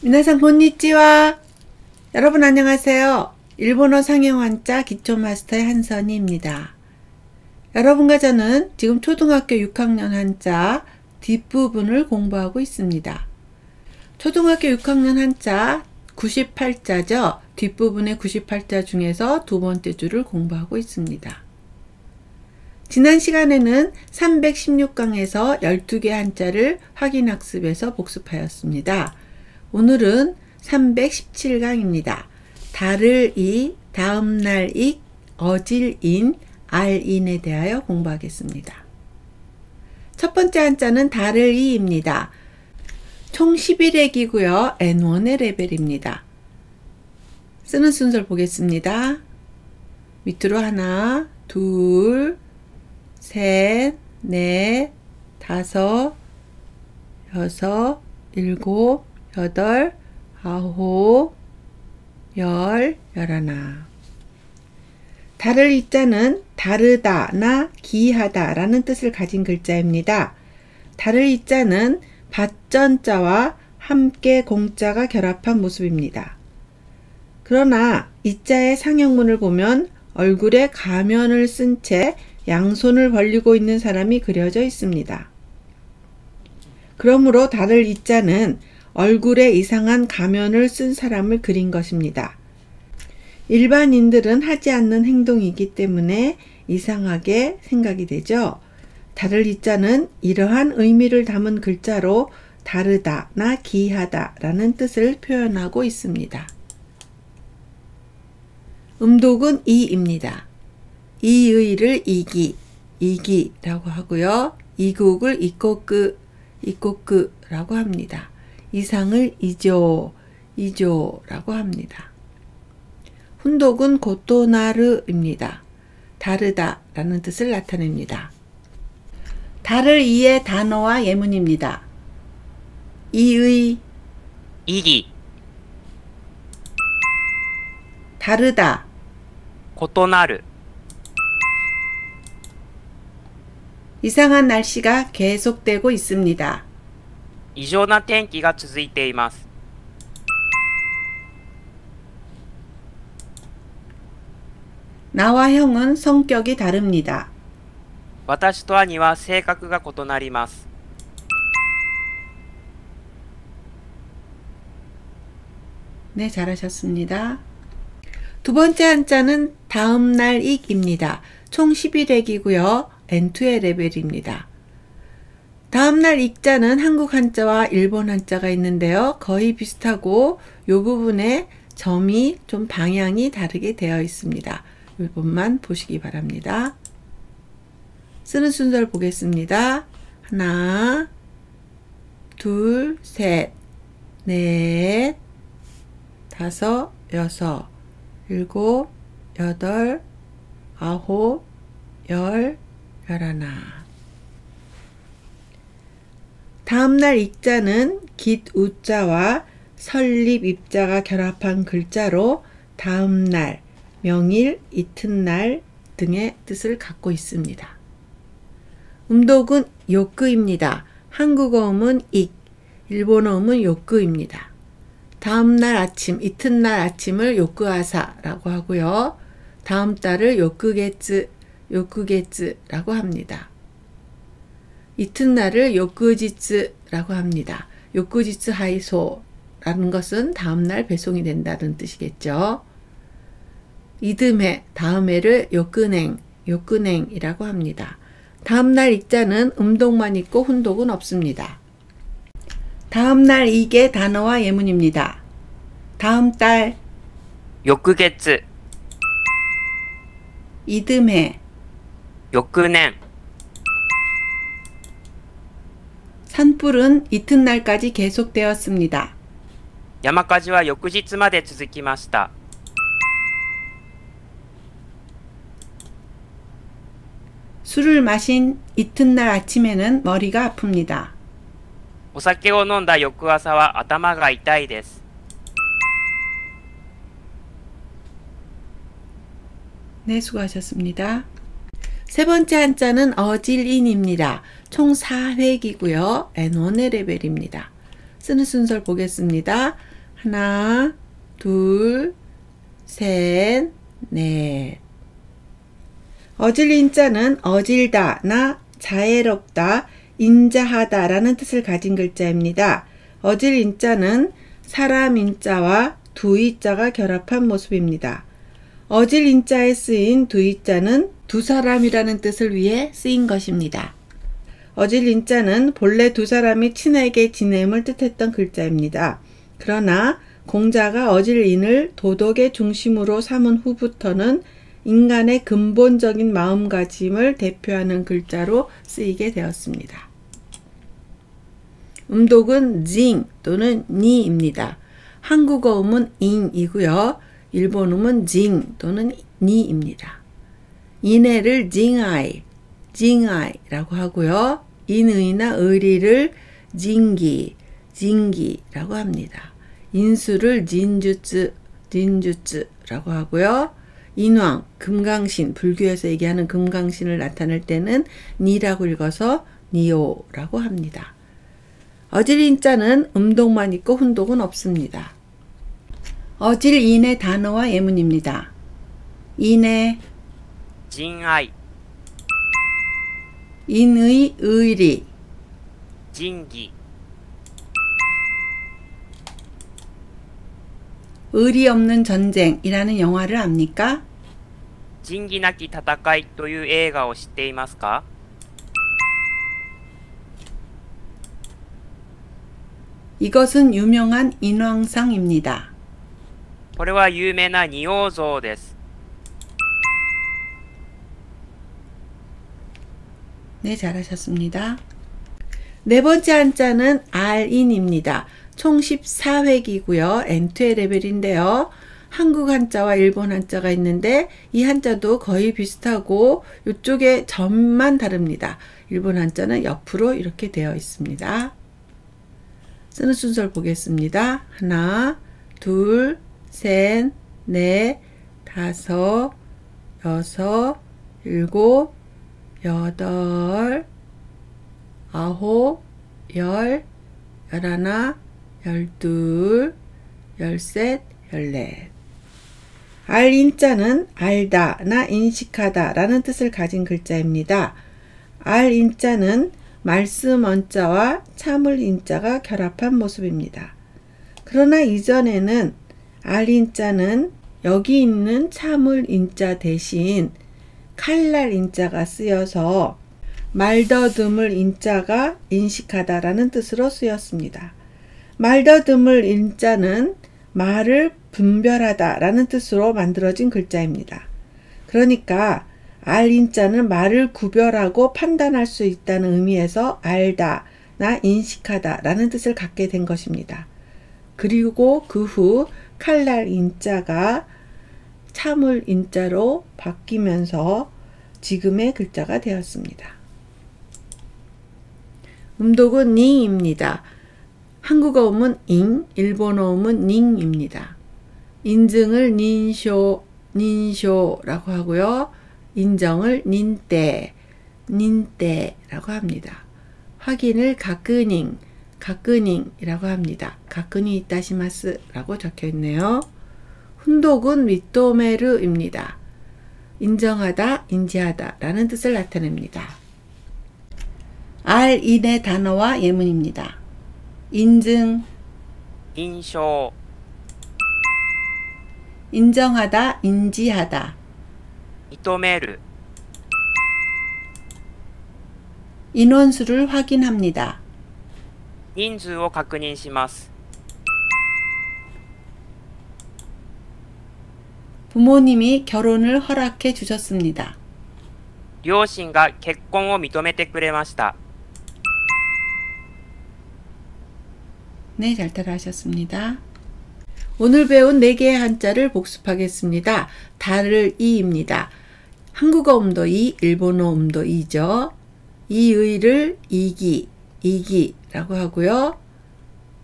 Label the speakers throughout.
Speaker 1: 미나상 곤니찌와. 여러분 안녕하세요. 일본어 상형 한자 기초 마스터의 한선희입니다. 여러분과 저는 지금 초등학교 6학년 한자 뒷부분을 공부하고 있습니다. 초등학교 6학년 한자 98자죠. 뒷부분의 98자 중에서 두 번째 줄을 공부하고 있습니다. 지난 시간에는 316강에서 12개 한자를 확인학습해서 복습하였습니다. 오늘은 317강입니다. 달을 이, 다음날 익, 어질인, 알인에 대하여 공부하겠습니다. 첫 번째 한자는 달을 이입니다. 총 11획이고요. N1의 레벨입니다. 쓰는 순서를 보겠습니다. 밑으로 하나, 둘, 셋, 넷, 다섯, 여섯, 일곱, 여덟, 아홉, 열, 열하나. 달을 이자는 다르다나 기하다 라는 뜻을 가진 글자입니다. 달을 이자는 밭전자와 함께 공자가 결합한 모습입니다. 그러나 이자의 상형문을 보면 얼굴에 가면을 쓴 채 양손을 벌리고 있는 사람이 그려져 있습니다. 그러므로 달을 이자는 얼굴에 이상한 가면을 쓴 사람을 그린 것입니다. 일반인들은 하지 않는 행동이기 때문에 이상하게 생각이 되죠. 달을 이자는 이러한 의미를 담은 글자로 다르다나 기하다 라는 뜻을 표현하고 있습니다. 음독은 이입니다. 이의를 이기라고 하고요. 이국을 이꼬끄라고 합니다. 이상을 이조라고 합니다. 훈독은 고토나르입니다. 다르다 라는 뜻을 나타냅니다. 달을 이의 단어와 예문입니다. 이의,
Speaker 2: 이기,
Speaker 1: 다르다,
Speaker 2: 異なる、
Speaker 1: 이상한 날씨가 계속되고 있습니다.
Speaker 2: 異常な天気が続いています。
Speaker 1: 나와 형은 성격이 다릅니다.
Speaker 2: 私と兄は性格が異なります。
Speaker 1: 네, 잘하셨습니다. 두 번째 한자는 다음날 익입니다. 총 11획이고요. N2의 레벨입니다. 다음날 익자는 한국 한자와 일본 한자가 있는데요. 거의 비슷하고 이 부분에 점이 좀 방향이 다르게 되어 있습니다. 이 부분만 보시기 바랍니다. 쓰는 순서를 보겠습니다. 하나, 둘, 셋, 넷, 다섯, 여섯, 일곱, 여덟, 아홉, 열, 열하나. 다음날 익자는 깃우자와 설립 입자가 결합한 글자로 다음날, 명일, 이튿날 등의 뜻을 갖고 있습니다. 음독은 요끄입니다. 한국어음은 익, 일본어음은 요끄입니다. 다음날 아침, 이튿날 아침을 요끄아사라고 하고요. 다음 달을 요끄게츠라고 합니다. 이튿날을 요끄지츠라고 합니다. 요끄지츠 하이소라는 것은 다음날 배송이 된다는 뜻이겠죠. 이듬해, 다음해를 요끄냉이라고 합니다. 다음날 익자는 음독만 있고 훈독은 없습니다. 다음날 익의 단어와 예문입니다. 다음달,
Speaker 2: 翌月、
Speaker 1: 이듬해,
Speaker 2: 翌年、
Speaker 1: 산불은 이튿날까지 계속되었습니다.
Speaker 2: 山火事は翌日まで続きました。
Speaker 1: 술을 마신 이튿날 아침에는 머리가 아픕니다.
Speaker 2: お酒を飲んだ翌朝は頭が痛いです。
Speaker 1: 네, 수고하셨습니다. 세 번째 한자는 어질인입니다. 총 4획이고요. N1의 레벨입니다. 쓰는 순서를 보겠습니다. 하나, 둘, 셋, 넷. 어질 인자는 어질다, 나 자애롭다, 인자하다 라는 뜻을 가진 글자입니다. 어질 인자는 사람 인자와 두 이자가 결합한 모습입니다. 어질 인자에 쓰인 두 이자는 두 사람이라는 뜻을 위해 쓰인 것입니다. 어질 인자는 본래 두 사람이 친하게 지냄을 뜻했던 글자입니다. 그러나 공자가 어질인을 도덕의 중심으로 삼은 후부터는 인간의 근본적인 마음가짐을 대표하는 글자로 쓰이게 되었습니다. 음독은 징 또는 니입니다. 한국어 인이고요. 일본음은 징 또는 니입니다. 인해를 징아이라고 하고요. 인의나 의리를 징기라고 합니다. 인수를 진주츠라고 하고요. 인왕, 금강신, 불교에서 얘기하는 금강신을 나타낼 때는 니라고 읽어서 니오라고 합니다. 어질인자는 음독만 있고 훈독은 없습니다. 어질인의 단어와 예문입니다. 인의,
Speaker 2: 仁愛、
Speaker 1: 인의 의리,
Speaker 2: 仁義、
Speaker 1: 의리 없는 전쟁이라는 영화를 압니까?
Speaker 2: 仁義なき戦いという映画を知っていますか？
Speaker 1: 이것은 유명한 인왕상입니다.
Speaker 2: これは有名な仁王像です。
Speaker 1: 네, 잘하셨습니다. 네 번째 한자는 알인입니다. 총 14획이고요. N2의 레벨인데요. 한국 한자와 일본 한자가 있는데 이 한자도 거의 비슷하고 이쪽에 점만 다릅니다. 일본 한자는 옆으로 이렇게 되어 있습니다. 쓰는 순서를 보겠습니다. 하나, 둘, 셋, 넷, 다섯, 여섯, 일곱, 여덟, 아홉, 열, 열하나, 열둘, 열셋, 열넷. 알인자는 알다나 인식하다 라는 뜻을 가진 글자입니다. 알인자는 말씀 언자와 참을 인자가 결합한 모습입니다. 그러나 이전에는 알인자는 여기 있는 참을 인자 대신 칼날 인자가 쓰여서 말더듬을 인자가 인식하다라는 뜻으로 쓰였습니다. 말더듬을 인자는 말을 분별하다라는 뜻으로 만들어진 글자입니다. 그러니까 알인자는 말을 구별하고 판단할 수 있다는 의미에서 알다나 인식하다라는 뜻을 갖게 된 것입니다. 그리고 그 후 칼날 인자가 참을 인자로 바뀌면서 지금의 글자가 되었습니다. 음독은 닝입니다. 한국어 음은 잉, 일본어 음은 닝입니다. 인증을 닌쇼라고 하고요. 인정을 닌떼라고 합니다. 확인을 가끄닝이라고 합니다. 가끄니 이타시마스라고 적혀 있네요. 훈독은 미토메르입니다. 인정하다, 인지하다 라는 뜻을 나타냅니다. 알인의 단어와 예문입니다. 인증,
Speaker 2: 印象、
Speaker 1: 인정하다, 인지하다.
Speaker 2: 認める、
Speaker 1: 인원수를 확인합니다.
Speaker 2: 人数を確認します。
Speaker 1: 부모님이 결혼을 허락해 주셨습니다.
Speaker 2: 両親が結婚を認めてくれました。
Speaker 1: 네, 잘 따라하셨습니다. 오늘 배운 4개의 한자를 복습하겠습니다. 다를 이입니다. 한국어 음도 이, 일본어 음도 이죠. 이의를 이기라고 하고요.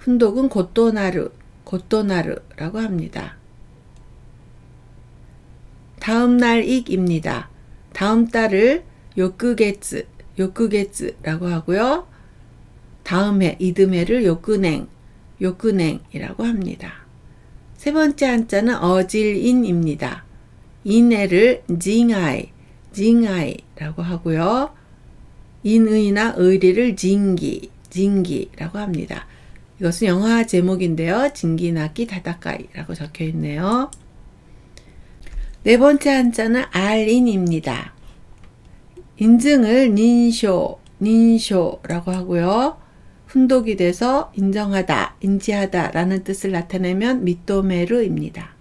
Speaker 1: 훈독은 곧도나르라고 합니다. 다음 날 익입니다. 다음 달을 요크게츠라고 하고요. 다음 해, 이듬해를 요크냉이라고 합니다. 세 번째 한자는 어질인입니다. 인애를 징아이라고 하고요. 인의나 의리를 징기라고 합니다. 이것은 영화 제목인데요. 징기나키 다다카이라고 적혀 있네요. 네 번째 한자는 알인입니다. 인증을 닌쇼라고 하고요. 훈독이 돼서 인정하다, 인지하다 라는 뜻을 나타내면 미토메르입니다.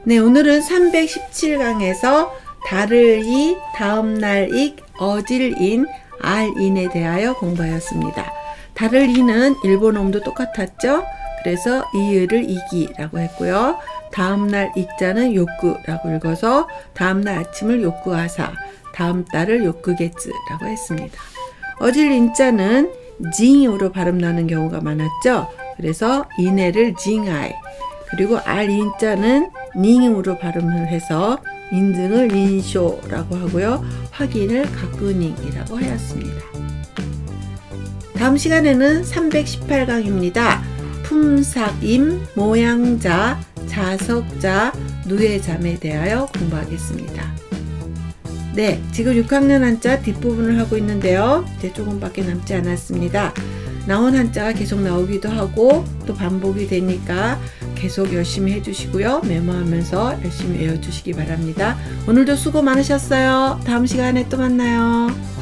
Speaker 1: 네, 오늘은 317강에서 달을이, 다음날익, 어질인, 알인에 대하여 공부하였습니다. 달을이는 일본어음도 똑같았죠? 그래서 이을을 이기라고 했고요. 다음날 익자는 요쿠라고 읽어서 다음날 아침을 요쿠아사, 다음 달을 요쿠게츠라고 했습니다. 어질인자는 징으로 발음 나는 경우가 많았죠. 그래서 인해를 징아이, 그리고 알인자는 닝으로 발음을 해서 인증을 닌쇼라고 하고요. 확인을 가꾸닝이라고 하였습니다. 다음 시간에는 318강입니다. 품삭임, 모양자, 자석자, 누에잠에 대하여 공부하겠습니다. 네, 지금 6학년 한자 뒷부분을 하고 있는데요. 이제 조금밖에 남지 않았습니다. 나온 한자가 계속 나오기도 하고 또 반복이 되니까 계속 열심히 해주시고요. 메모하면서 열심히 외워주시기 바랍니다. 오늘도 수고 많으셨어요. 다음 시간에 또 만나요.